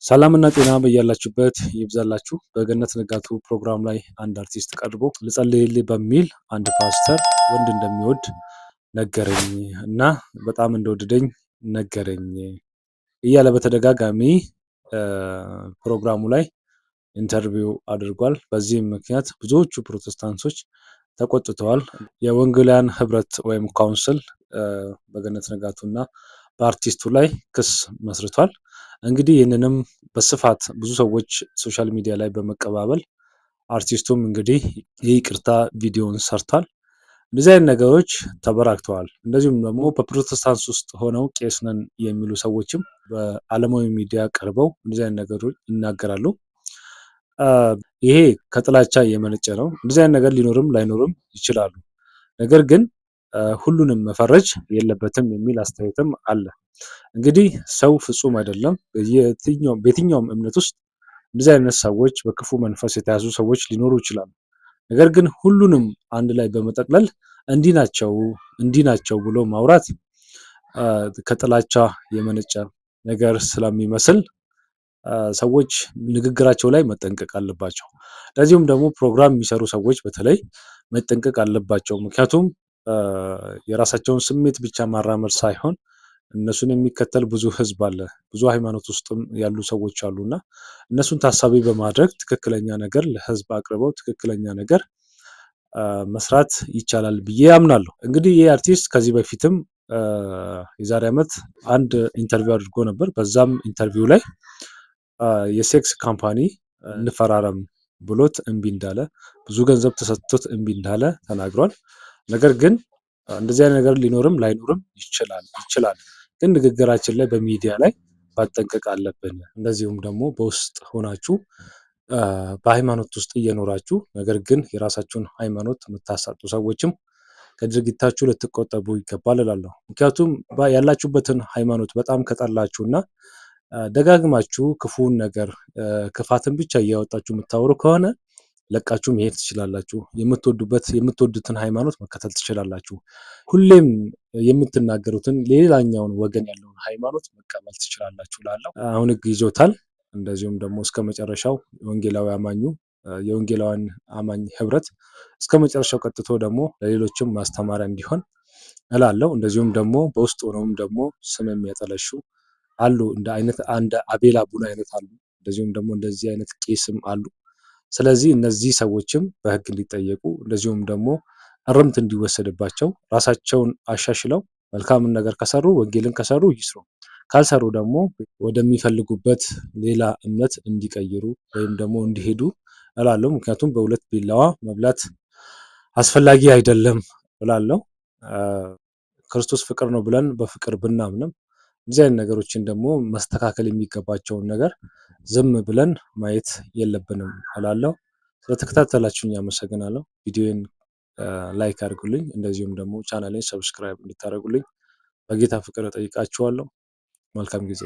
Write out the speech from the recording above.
ሰላምና ጤና በያላችሁበት ይብዛላችሁ። በገነት ንጋቱ ፕሮግራም ላይ አንድ አርቲስት ቀርቦ ልጸልይልህ በሚል አንድ ፓስተር ወንድ እንደሚወድ ነገረኝ እና በጣም እንደወደደኝ ነገረኝ እያለ በተደጋጋሚ ፕሮግራሙ ላይ ኢንተርቪው አድርጓል። በዚህም ምክንያት ብዙዎቹ ፕሮቴስታንቶች ተቆጥተዋል። የወንጌላውያን ህብረት ወይም ካውንስል በገነት ንጋቱና በአርቲስቱ ላይ ክስ መስርቷል። እንግዲህ ይህንንም በስፋት ብዙ ሰዎች ሶሻል ሚዲያ ላይ በመቀባበል አርቲስቱም እንግዲህ የይቅርታ ቪዲዮን ሰርቷል። እንደዚህ አይነት ነገሮች ተበራክተዋል። እንደዚሁም ደግሞ በፕሮቴስታንት ውስጥ ሆነው ቄስ ነን የሚሉ ሰዎችም በዓለማዊ ሚዲያ ቀርበው እንደዚህ አይነት ነገሮች ይናገራሉ። ይሄ ከጥላቻ የመነጨ ነው። እንደዚህ አይነት ነገር ሊኖርም ላይኖርም ይችላሉ። ነገር ግን ሁሉንም መፈረጅ የለበትም የሚል አስተያየትም አለ። እንግዲህ ሰው ፍጹም አይደለም። በየትኛውም እምነት ውስጥ እንደዚህ አይነት ሰዎች በክፉ መንፈስ የተያዙ ሰዎች ሊኖሩ ይችላሉ። ነገር ግን ሁሉንም አንድ ላይ በመጠቅለል እንዲህ ናቸው ብሎ ማውራት ከጥላቻ የመነጨ ነገር ስለሚመስል ሰዎች ንግግራቸው ላይ መጠንቀቅ አለባቸው። ለዚሁም ደግሞ ፕሮግራም የሚሰሩ ሰዎች በተለይ መጠንቀቅ አለባቸው። ምክንያቱም የራሳቸውን ስሜት ብቻ ማራመድ ሳይሆን እነሱን የሚከተል ብዙ ህዝብ አለ፣ ብዙ ሃይማኖት ውስጥም ያሉ ሰዎች አሉና እነሱን ታሳቢ በማድረግ ትክክለኛ ነገር ለህዝብ አቅርበው ትክክለኛ ነገር መስራት ይቻላል ብዬ አምናለሁ። እንግዲህ ይህ አርቲስት ከዚህ በፊትም የዛሬ ዓመት አንድ ኢንተርቪው አድርጎ ነበር። በዛም ኢንተርቪው ላይ የሴክስ ካምፓኒ እንፈራረም ብሎት እምቢ እንዳለ፣ ብዙ ገንዘብ ተሰጥቶት እምቢ እንዳለ ተናግሯል። ነገር ግን እንደዚህ አይነት ነገር ሊኖርም ላይኖርም ይችላል። ግን ንግግራችን ላይ በሚዲያ ላይ ማጠንቀቅ አለብን። እንደዚሁም ደግሞ በውስጥ ሆናችሁ በሃይማኖት ውስጥ እየኖራችሁ ነገር ግን የራሳችሁን ሃይማኖት የምታሳጡ ሰዎችም ከድርጊታችሁ ልትቆጠቡ ይገባል እላለሁ። ምክንያቱም ያላችሁበትን ሃይማኖት በጣም ከጠላችሁና ደጋግማችሁ ክፉን ነገር ክፋትን ብቻ እያወጣችሁ የምታወሩ ከሆነ ለቃችሁ መሄድ ትችላላችሁ። የምትወዱትን ሃይማኖት መከተል ትችላላችሁ። ሁሌም የምትናገሩትን ሌላኛውን ወገን ያለውን ሃይማኖት መቀበል ትችላላችሁ እላለሁ። አሁን ህግ ይዞታል። እንደዚሁም ደግሞ እስከ መጨረሻው የወንጌላውያን አማኝ ህብረት እስከ መጨረሻው ቀጥቶ ደግሞ ለሌሎችም ማስተማሪያ እንዲሆን እላለሁ። እንደዚሁም ደግሞ በውስጥ ሆነውም ደግሞ ስም የሚያጠለሹ አሉ። እንደ አቤል አቡነ አይነት አሉ። እንደዚሁም ደግሞ እንደዚህ አይነት ቄስም አሉ። ስለዚህ እነዚህ ሰዎችም በህግ እንዲጠየቁ እንደዚሁም ደግሞ እርምት እንዲወሰድባቸው ራሳቸውን አሻሽለው መልካምን ነገር ከሰሩ ወንጌልን ከሰሩ ይስሩ፣ ካልሰሩ ደግሞ ወደሚፈልጉበት ሌላ እምነት እንዲቀይሩ ወይም ደግሞ እንዲሄዱ እላለሁ። ምክንያቱም በሁለት ቢላዋ መብላት አስፈላጊ አይደለም እላለሁ። ክርስቶስ ፍቅር ነው ብለን በፍቅር ብናምንም እንደዚህ አይነት ነገሮችን ደግሞ መስተካከል የሚገባቸውን ነገር ዝም ብለን ማየት የለብንም እላለሁ። ስለተከታተላችሁኝ አመሰግናለሁ። ቪዲዮን ላይክ አድርጉልኝ። እንደዚሁም ደግሞ ቻናሌን ሰብስክራይብ እንድታደርጉልኝ በጌታ ፍቅር እጠይቃችኋለሁ። መልካም ጊዜ